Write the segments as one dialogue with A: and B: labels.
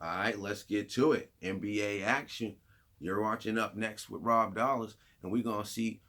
A: All right, let's get to it. NBA action. You're watching Up Next with Rob Dollars, and we're gonna see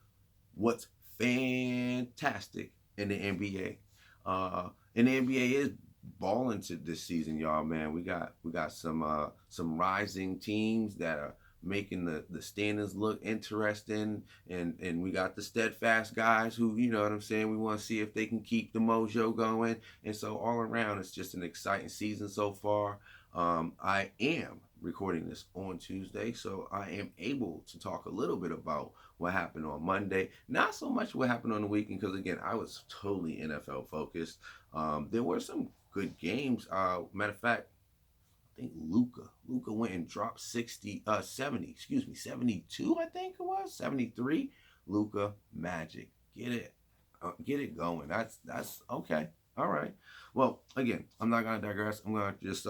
A: what's fantastic in the NBA. And the NBA is balling to this season, y'all. Man, we got some rising teams that are making the standings look interesting, and we got the steadfast guys who, you know what I'm saying. We want to see if they can keep the mojo going, and so all around, it's just an exciting season so far. I am recording this on Tuesday, so I am able to talk a little bit about what happened on Monday. Not so much what happened on the weekend, because again, I was totally NFL focused. There were some good games. Matter of fact, I think Luka went and dropped 70, excuse me, 72. I think it was 73. Luka Magic, get it going. That's okay. All right. Well, again, I'm not gonna digress. I'm gonna just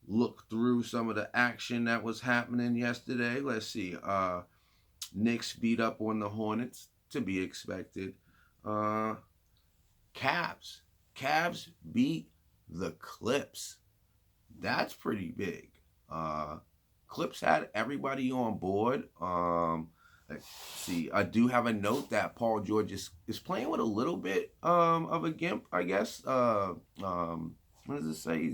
A: look through some of the action that was happening yesterday. Let's see. Knicks beat up on the Hornets, to be expected. Uh, Cavs beat the Clips. That's pretty big. Clips had everybody on board. Let's see. I do have a note that Paul George is playing with a little bit of a gimp, I guess. What does it say?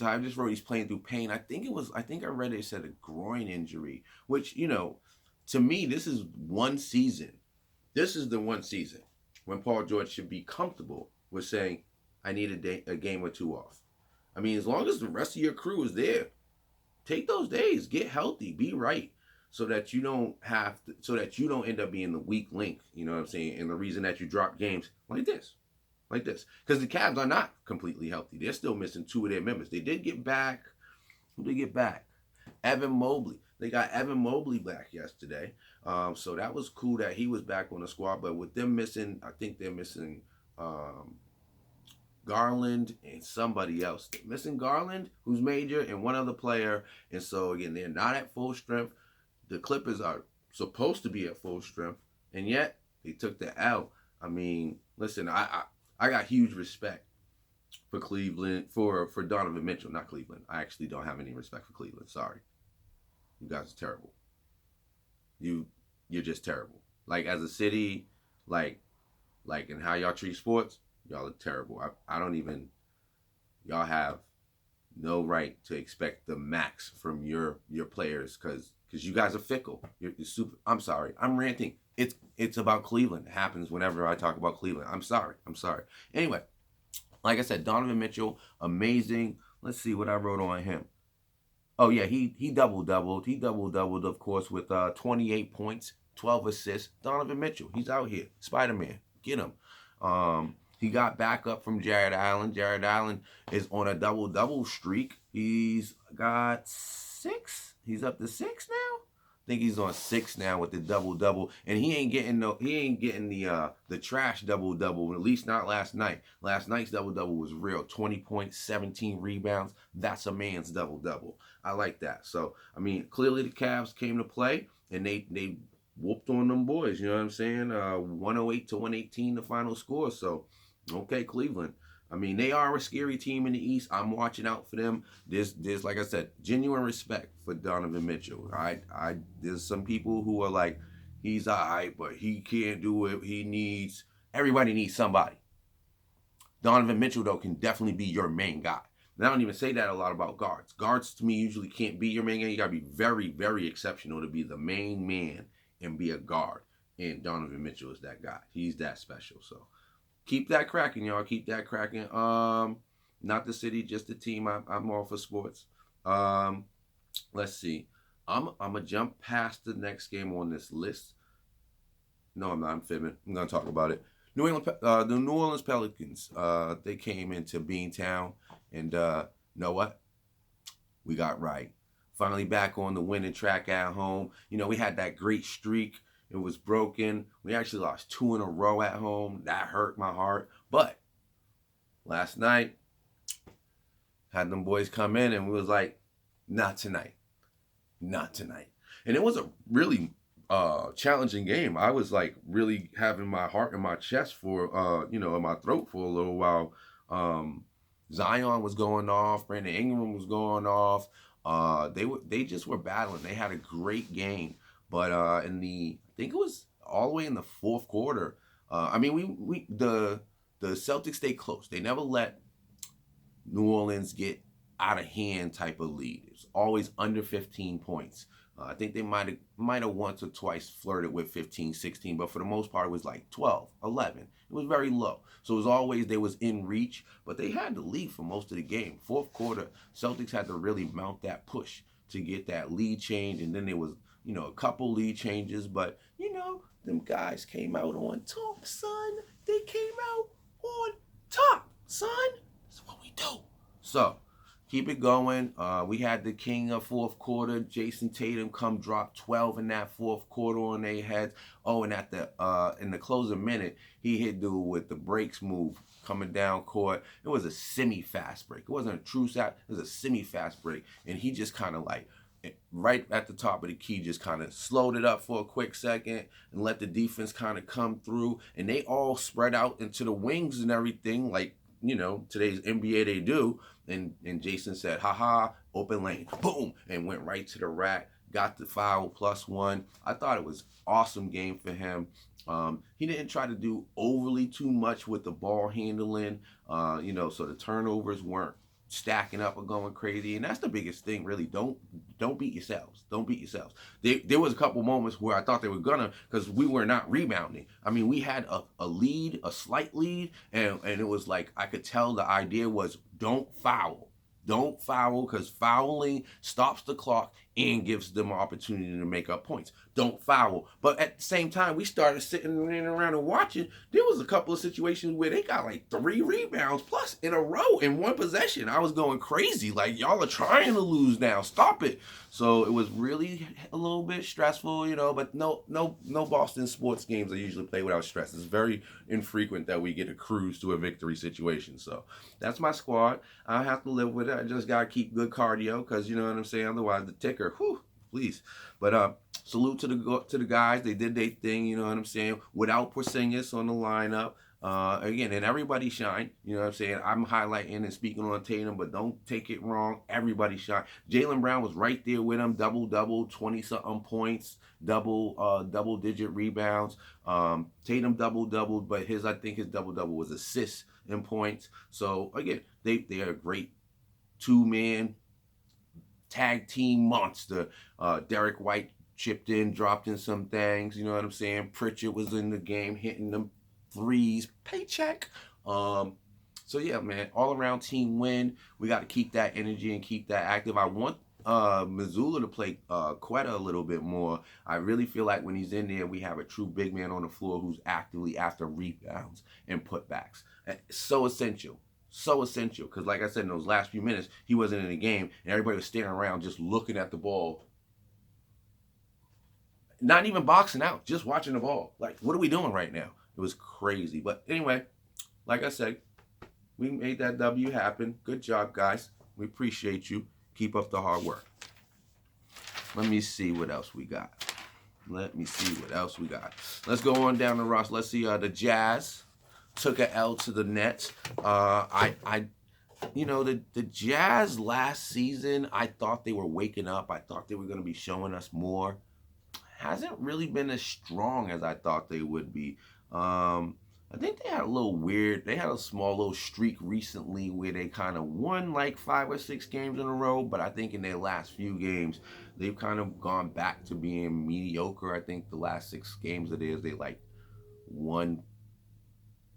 A: I just wrote he's playing through pain. I think I read it said a groin injury, which, to me, this is one season. This is the one season when Paul George should be comfortable with saying, I need a game or two off. I mean, as long as the rest of your crew is there, take those days, get healthy, be right, so that you don't end up being the weak link. You know what I'm saying? And the reason that you drop games like this, because the Cavs are not completely healthy. They're still missing two of their members. They did get back. Who did they get back? Evan Mobley. They got Evan Mobley back yesterday. So that was cool that he was back on the squad. But with them missing, I think they're missing Garland and somebody else. They're missing Garland, who's major, and one other player. And so, again, they're not at full strength. The Clippers are supposed to be at full strength, and yet they took the L. I mean, listen, I got huge respect for Cleveland, for Donovan Mitchell, not Cleveland. I actually don't have any respect for Cleveland. Sorry. You guys are terrible. You're just terrible. Like, as a city, like in how y'all treat sports, y'all are terrible. I don't even, y'all have no right to expect the max from your players, because you guys are fickle. You're super. I'm sorry. I'm ranting. It's about Cleveland. It happens whenever I talk about Cleveland. I'm sorry. Anyway, like I said, Donovan Mitchell, amazing. Let's see what I wrote on him. Oh yeah, he doubled. He doubled, of course, with 28 points, 12 assists. Donovan Mitchell, he's out here. Spider-Man, get him. He got back up from Jared Allen. Jared Allen is on a double streak. He's got 6. He's up to 6 now. I think he's on 6 now with the double, and he ain't getting the trash double, at least not last night. Last night's double was real. 20 points, 17 rebounds. That's a man's double. I like that. So, I mean, clearly the Cavs came to play, and they whooped on them boys. You know what I'm saying? 108 to 118, the final score. So, okay, Cleveland. I mean, they are a scary team in the East. I'm watching out for them. There's like I said, genuine respect for Donovan Mitchell. There's some people who are like, he's all right, but he can't do it. Everybody needs somebody. Donovan Mitchell, though, can definitely be your main guy. And I don't even say that a lot about guards. Guards, to me, usually can't be your main guy. You got to be very, very exceptional to be the main man and be a guard. And Donovan Mitchell is that guy. He's that special. So keep that cracking, y'all. Keep that cracking. Not the city, just the team. I'm all for sports. Let's see. I'm gonna jump past the next game on this list. No, I'm not. I'm fibbing. I'm gonna talk about it. The New Orleans Pelicans. They came into Beantown, and know what? We got right. Finally back on the winning track at home. You know, we had that great streak. It was broken. We actually lost 2 in a row at home. That hurt my heart. But last night, had them boys come in, and we was like, not tonight. And it was a really challenging game. I was like really having my heart in my chest for, in my throat for a little while. Zion was going off. Brandon Ingram was going off. They just were battling. They had a great game, but I think it was all the way in the fourth quarter. I mean, the Celtics stayed close. They never let New Orleans get out of hand type of lead. It was always under 15 points. I think they might have once or twice flirted with 15, 16, but for the most part it was like 12, 11. It was very low. So it was always they was in reach, but they had the lead for most of the game. Fourth quarter, Celtics had to really mount that push to get that lead change, and then there was, a couple lead changes, but them guys came out on top, son. They came out on top, son. That's what we do. So keep it going. We had the king of fourth quarter, Jason Tatum, come drop 12 in that fourth quarter on their heads. Oh, and at the in the closing minute, he hit dude with the breaks move coming down court. It was a semi-fast break. It wasn't a true shot. It was a semi-fast break, and he just kind of like right at the top of the key, just kind of slowed it up for a quick second and let the defense kind of come through, and they all spread out into the wings and everything like today's NBA they do. And Jason said, haha, open lane, boom, and went right to the rack, got the foul +1. I thought it was awesome game for him. He didn't try to do overly too much with the ball handling, so the turnovers weren't stacking up or going crazy, and that's the biggest thing, really. Don't beat yourselves. Don't beat yourselves. There was a couple moments where I thought they were gonna, because we were not rebounding. I mean, we had a lead, a slight lead, and it was like I could tell the idea was don't foul. Don't foul, because fouling stops the clock and gives them an opportunity to make up points. Don't foul. But at the same time, we started sitting around and watching. There was a couple of situations where they got like 3 rebounds plus in a row in one possession. I was going crazy. Like, y'all are trying to lose now. Stop it. So it was really a little bit stressful, but no Boston sports games I usually play without stress. It's very infrequent that we get a cruise to a victory situation. So that's my squad. I have to live with it. I just got to keep good cardio, because you know what I'm saying? Otherwise, the ticker, please. But salute to the guys. They did their thing, you know what I'm saying? Without Porzingis on the lineup. Again, and everybody shine. You know what I'm saying? I'm highlighting and speaking on Tatum, but don't take it wrong. Everybody shine. Jaylen Brown was right there with him. Double, 20-something points. Double-digit rebounds. Tatum double, but I think his double was assists and points. So, again, they are a great two-man tag team monster. Derek White chipped in, dropped in some things. You know what I'm saying? Pritchard was in the game, hitting them threes, paycheck. So yeah, man, all around team win. We got to keep that energy and keep that active. I want Mazzulla to play Quetta a little bit more. I really feel like when he's in there, we have a true big man on the floor who's actively after rebounds and putbacks. So essential. So essential, because like I said, in those last few minutes, he wasn't in the game, and everybody was standing around just looking at the ball, not even boxing out, just watching the ball. Like, what are we doing right now? It was crazy. But anyway, like I said, we made that W happen. Good job, guys. We appreciate you. Keep up the hard work. Let me see what else we got. Let's go on down the roster. Let's see. The Jazz took a L to the Nets. The Jazz last season, I thought they were waking up. I thought they were going to be showing us more. Hasn't really been as strong as I thought they would be. I think they had a small little streak recently where they kind of won like 5 or 6 games in a row, but I think in their last few games, they've kind of gone back to being mediocre. I think the last 6 games of theirs, they like won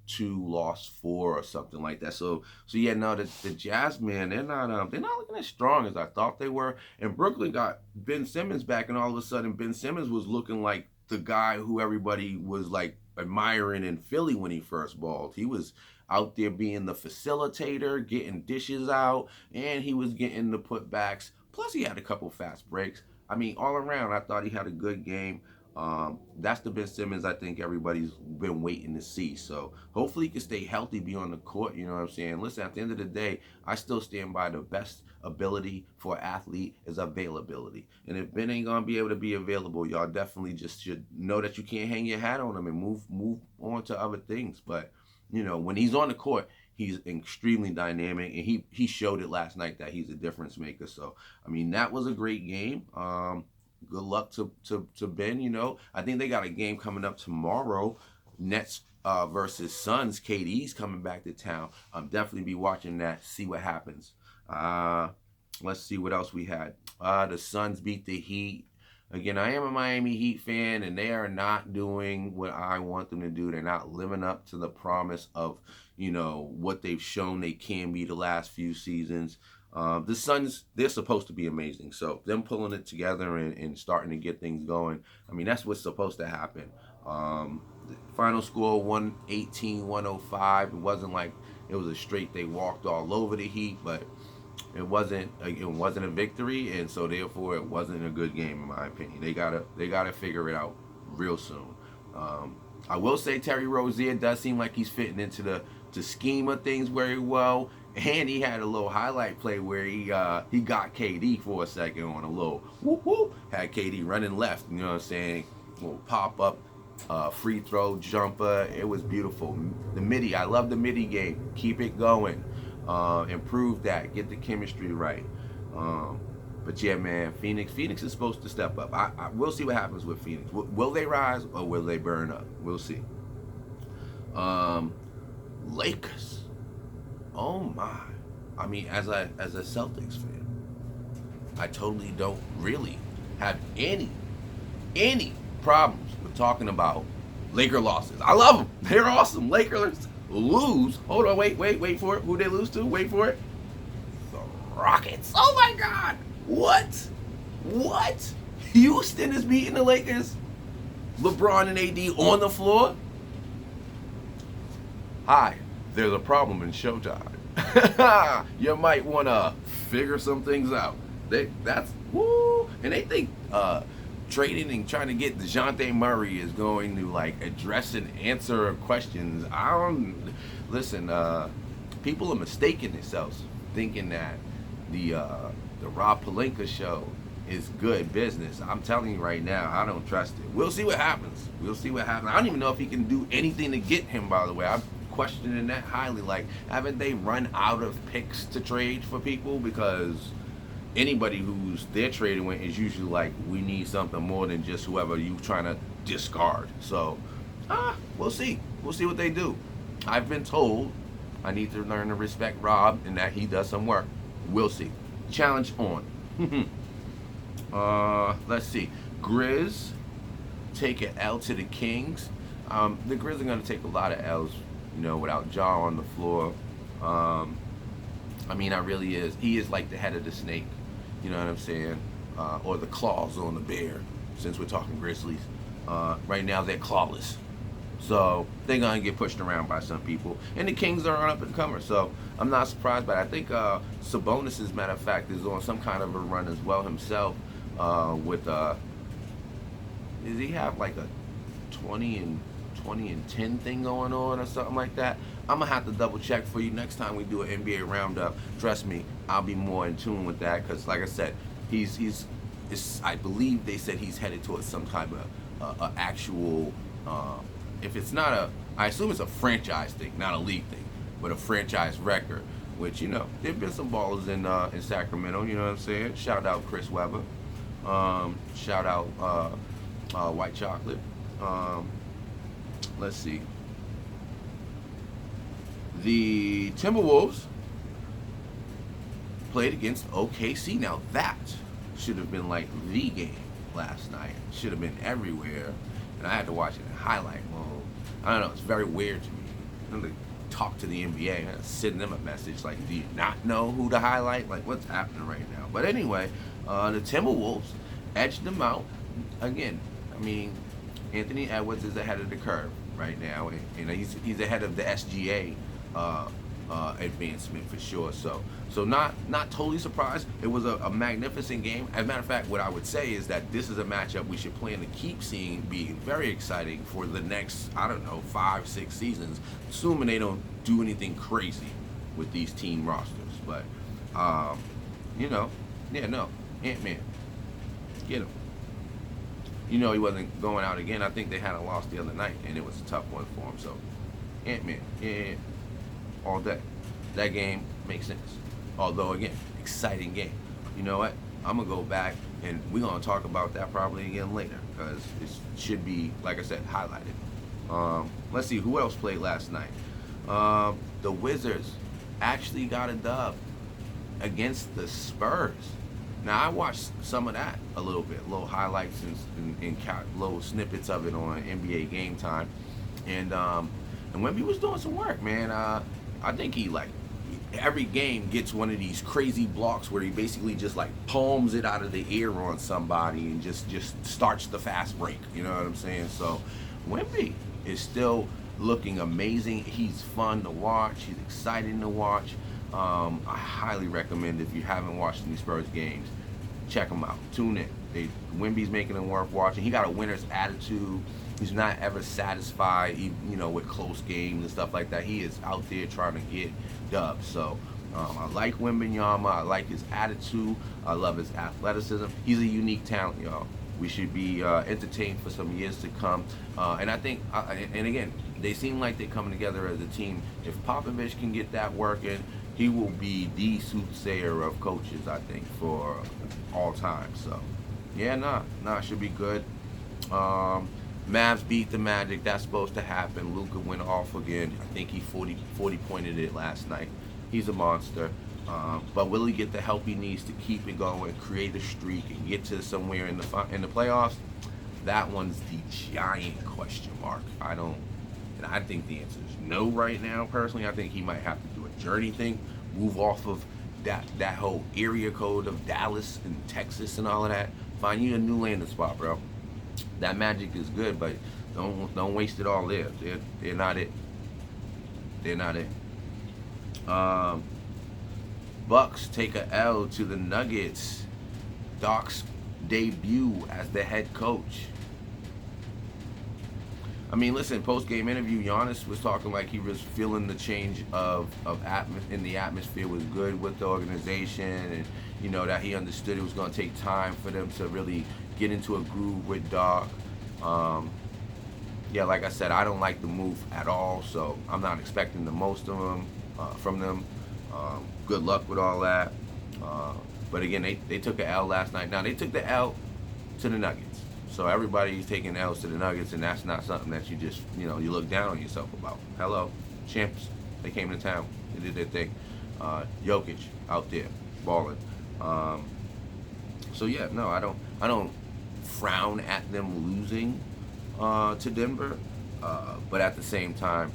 A: 2, lost 4 or something like that. So yeah, no, the Jazz, man, they're not looking as strong as I thought they were. And Brooklyn got Ben Simmons back, and all of a sudden Ben Simmons was looking like the guy who everybody was like admiring in Philly when he first balled. He was out there being the facilitator, getting dishes out, and he was getting the putbacks. Plus he had a couple fast breaks. I mean, all around, I thought he had a good game. That's the Ben Simmons I think everybody's been waiting to see. So hopefully he can stay healthy, be on the court. You know what I'm saying? Listen, at the end of the day, I still stand by the best ability for an athlete is availability. And if Ben ain't gonna be able to be available, y'all definitely just should know that you can't hang your hat on him and move on to other things. But when he's on the court, He's extremely dynamic, and he showed it last night that he's a difference maker. So I mean, that was a great game. Good luck to Ben. You know, I think they got a game coming up tomorrow. Nets versus Suns. KD's coming back to town. Definitely be watching that. See what happens. Let's see what else we had. The Suns beat the Heat. Again, I am a Miami Heat fan, and they are not doing what I want them to do. They're not living up to the promise of, you know, what they've shown they can be the last few seasons. The Suns, they're supposed to be amazing. So them pulling it together and starting to get things going, I mean, that's what's supposed to happen. The final score 118-105. It wasn't like it was a straight they walked all over the Heat, but it wasn't a victory, and so therefore it wasn't a good game in my opinion. They gotta figure it out real soon. I will say Terry Rozier does seem like he's fitting into the scheme of things very well, and he had a little highlight play where he got KD for a second on a little whoop whoop, had KD running left. You know what I'm saying? Little pop up. Free throw jumper. It was beautiful. The midi, I love the midi game. Keep it going. Improve that. Get the chemistry right. But yeah, man, Phoenix is supposed to step up. We'll see what happens with Phoenix. Will they rise or will they burn up? We'll see. Lakers. Oh my. I mean, as a Celtics fan, I totally don't really have any problems with talking about Laker losses. I love them. They're awesome. Lakers lose. Hold on, wait for it. Who they lose to? Wait for it. The Rockets. Oh my God. What? Houston is beating the Lakers. LeBron and AD on the floor. Hi, there's a problem in Showtime. You might want to figure some things out. That's woo. And they think trading and trying to get DeJounte Murray is going to like address and answer questions. Listen. People are mistaking themselves, thinking that the Rob Pelinka show is good business. I'm telling you right now, I don't trust it. We'll see what happens. I don't even know if he can do anything to get him. By the way, I'm questioning that highly. Like, haven't they run out of picks to trade for people? Because anybody who's they're trading with is usually like, we need something more than just whoever you trying to discard. So, we'll see. We'll see what they do. I've been told I need to learn to respect Rob and that he does some work. We'll see. Challenge on. Let's see. Grizz take an L to the Kings. The Grizz are going to take a lot of L's, without Ja on the floor. I mean, he is like the head of the snake. You know what I'm saying? Or the claws on the bear, since we're talking Grizzlies. Right now, they're clawless. So they're going to get pushed around by some people. And the Kings are an up-and-comer, so I'm not surprised by it. I think Sabonis, as a matter of fact, is on some kind of a run as well himself with, does he have like a 20 and 10 thing going on or something like that? I'm going to have to double check for you next time we do an NBA roundup. Trust me, I'll be more in tune with that because, like I said, I believe they said he's headed towards some type of actual, if it's not I assume it's a franchise thing, not a league thing, but a franchise record, which, there've been some ballers in Sacramento, you know what I'm saying? Shout out Chris Webber. Shout out White Chocolate. Let's see. The Timberwolves played against OKC. Now that should have been like the game last night. Should have been everywhere. And I had to watch it in highlight mode. I don't know, it's very weird to me. I'm going to talk to the NBA and send them a message like, do you not know who to highlight? Like, what's happening right now? But anyway, the Timberwolves edged them out. Again, I mean, Anthony Edwards is ahead of the curve right now. And he's ahead of the SGA advancement for sure. So not totally surprised. It was a magnificent game. As a matter of fact, what I would say is that this is a matchup we should plan to keep seeing being very exciting for the next, 5-6 seasons, assuming they don't do anything crazy with these team rosters. But, Ant-Man, get him. He wasn't going out again. I think they had a loss the other night, and it was a tough one for him. So, Ant-Man, yeah. all day. That game makes sense. Although, again, exciting game. You know what? I'm going to go back and we're going to talk about that probably again later because it should be, like I said, highlighted. Let's see, who else played last night? The Wizards actually got a dub against the Spurs. Now, I watched some of that a little bit, little highlights and little snippets of it on NBA Game Time. And Wemby was doing some work, man. I think he, like, every game gets one of these crazy blocks where he basically just, like, palms it out of the air on somebody and just starts the fast break. You know what I'm saying? So, Wemby is still looking amazing. He's fun to watch. He's exciting to watch. I highly recommend, if you haven't watched any Spurs games, check them out. Tune in. Wemby's making it worth watching. He got a winner's attitude. He's not ever satisfied, you know, with close games and stuff like that. He is out there trying to get dubs. So I like Wembanyama. I like his attitude. I love his athleticism. He's a unique talent, y'all. We should be entertained for some years to come. And I think, and again, they seem like they're coming together as a team. If Popovich can get that working, he will be the soothsayer of coaches, I think, for all time. So, yeah, it should be good. Mavs beat the Magic. That's supposed to happen. Luka went off again. I think he 40 pointed it last night. He's a monster. But will he get the help he needs to keep it going, create a streak, and get to somewhere in the playoffs? That one's the giant question mark. I think the answer is no right now. Personally, I think he might have to do a journey thing, move off of that whole area code of Dallas and Texas and all of that. Find you a new landing spot, bro. That Magic is good, but don't waste it all there. They're not it. They're not it. Bucks take a L to the Nuggets. Doc's debut as the head coach. I mean, listen, post-game interview, Giannis was talking like he was feeling the change of in the atmosphere was good with the organization, and, you know, that he understood it was going to take time for them to really get into a groove with Doc. Yeah, like I said, I don't like the move at all, so I'm not expecting the most of them from them. Good luck with all that. But again, they took an L last night. Now, they took the L to the Nuggets. So everybody's taking L's to the Nuggets, and that's not something that you just, you know, you look down on yourself about. Hello, champs. They came to town. They did their thing. Jokic out there balling. So yeah, no, I don't frown at them losing to Denver, but at the same time,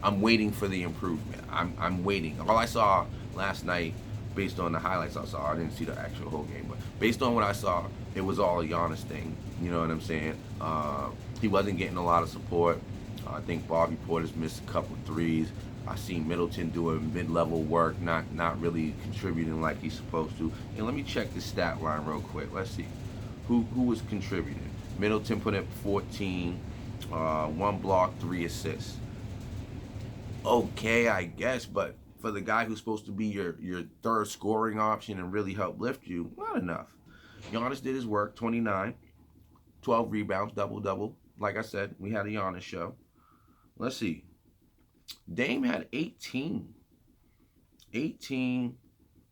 A: I'm waiting for the improvement. I'm waiting. All I saw last night, based on the highlights I saw, I didn't see the actual whole game, but based on what I saw, it was all a Giannis thing. You know what I'm saying? He wasn't getting a lot of support. I think Bobby Portis missed a couple threes. I seen Middleton doing mid-level work, not really contributing like he's supposed to. And let me check the stat line real quick. Let's see who was contributing. Middleton put up 14, 1 block, 3 assists. Okay, I guess, but for the guy who's supposed to be your third scoring option and really help lift you, not enough. Giannis did his work, 29, 12 rebounds, double-double. Like I said, we had a Giannis show. Let's see. Dame had 18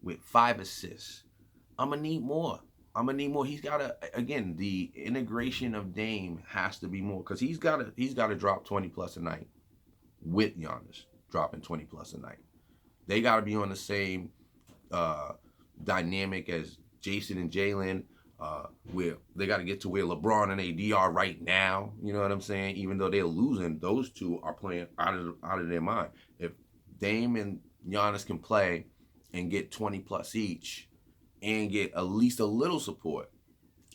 A: with 5 assists. I'm going to need more. He's got to, again, the integration of Dame has to be more, because he's got to drop 20 plus a night with Giannis dropping 20 plus a night. They got to be on the same dynamic as Jason and Jalen, where they got to get to where LeBron and AD are right now. You know what I'm saying? Even though they're losing, those two are playing out of their mind. If Dame and Giannis can play and get 20 plus each and get at least a little support,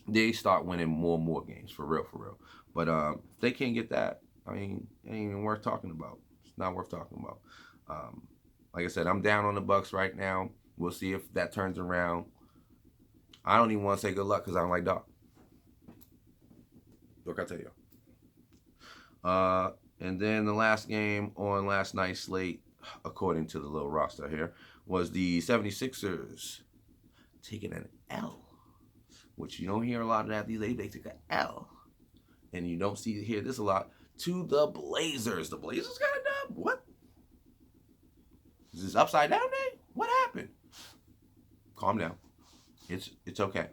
A: they start winning more and more games, for real. But if they can't get that, I mean, it ain't even worth talking about. It's not worth talking about. Like I said, I'm down on the Bucks right now. We'll see if that turns around. I don't even want to say good luck because I don't like Doc. Look, I tell you. And then the last game on last night's slate, according to the little roster here, was the 76ers taking an L, which you don't hear a lot of that these days. They took an L, and you don't hear this a lot, to the Blazers. The Blazers got a dub. What? Is this upside down day? What happened? Calm down. It's okay.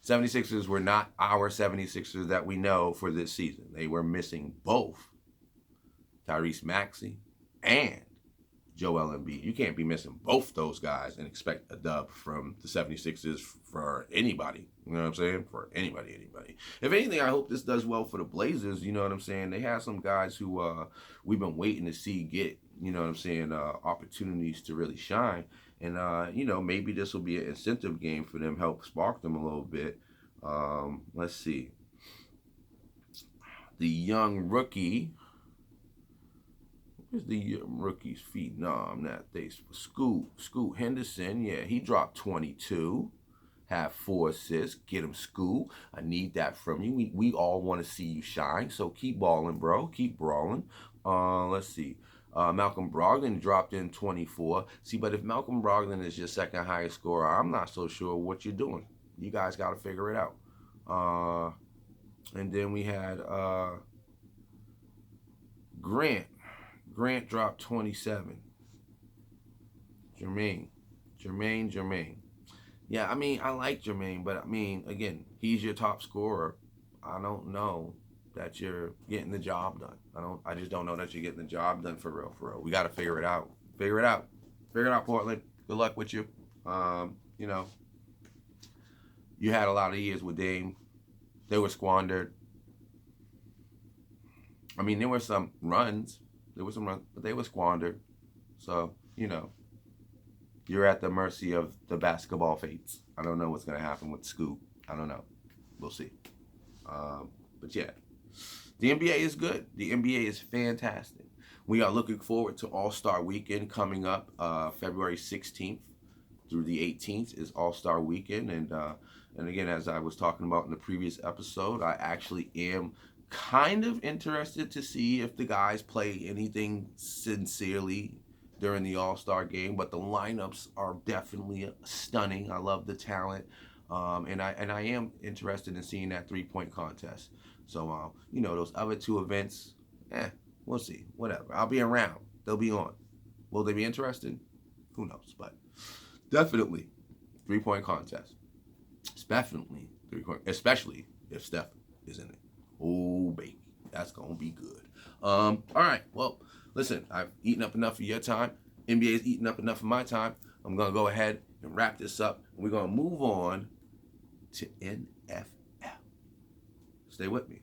A: 76ers were not our 76ers that we know for this season. They were missing both Tyrese Maxey and Joel Embiid. You can't be missing both those guys and expect a dub from the 76ers for anybody. You know what I'm saying? For anybody. If anything, I hope this does well for the Blazers. You know what I'm saying? They have some guys who we've been waiting to see get, you know what I'm saying, opportunities to really shine. And, maybe this will be an incentive game for them, help spark them a little bit. Let's see. The young rookie. Where's the rookie's feet? No, I'm not. Scoot Henderson. Yeah, he dropped 22. Have 4 assists. Get him, Scoot. I need that from you. We all want to see you shine. So keep balling, bro. Keep brawling. Let's see. Malcolm Brogdon dropped in 24. See, but if Malcolm Brogdon is your second highest scorer, I'm not so sure what you're doing. You guys got to figure it out. And then we had Grant. Grant dropped 27. Jermaine. Yeah, I mean, I like Jermaine, but I mean, again, he's your top scorer. I don't know that you're getting the job done. I just don't know that you're getting the job done for real. We got to figure it out. Figure it out, Portland. Good luck with you. You had a lot of years with Dame. They were squandered. I mean, there were some runs, but they were squandered. So, you're at the mercy of the basketball fates. I don't know what's going to happen with Scoot. I don't know. We'll see. But yeah, the NBA is good. The NBA is fantastic. We are looking forward to All-Star Weekend coming up. February 16th through the 18th is All-Star Weekend. And again, as I was talking about in the previous episode, I actually am kind of interested to see if the guys play anything sincerely during the All-Star game, but the lineups are definitely stunning. I love the talent, and I am interested in seeing that 3-point contest. So, those other 2 events, we'll see. Whatever. I'll be around. They'll be on. Will they be interested? Who knows? But definitely 3-point contest. It's definitely 3-point, especially if Steph is in it. Oh, baby. That's going to be good. All right. Well, listen, I've eaten up enough of your time. NBA's eaten up enough of my time. I'm going to go ahead and wrap this up. We're going to move on to NFL. Stay with me.